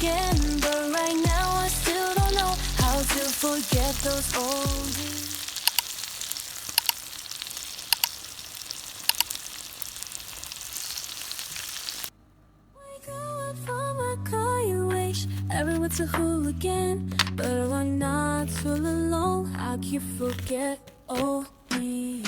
again, but right now I still don't know how to forget those oldies. Wake up from a car, you wish everyone's a hooligan, but I'm not full alone. How can you forget me?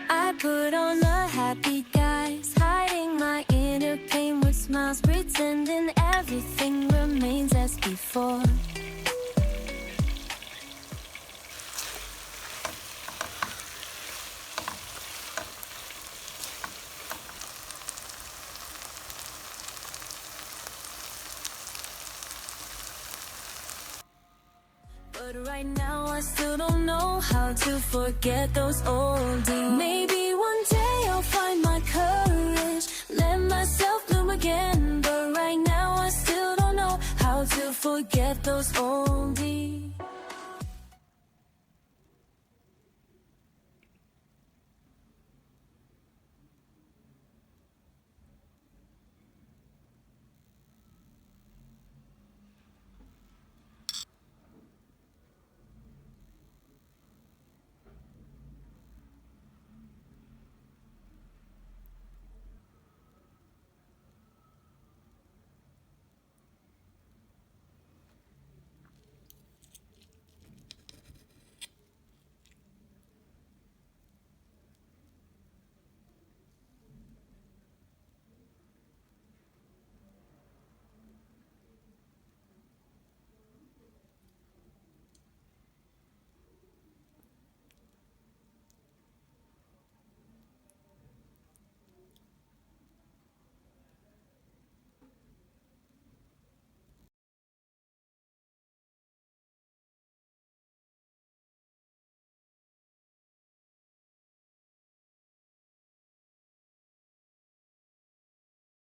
I put on a happy guise, hiding my inner pain with smiles, pretending everything remains as before. But right now I still don't know how to forget those old days. Maybe one day I'll find my courage, let myself bloom again. But right now I still don't know how to forget those old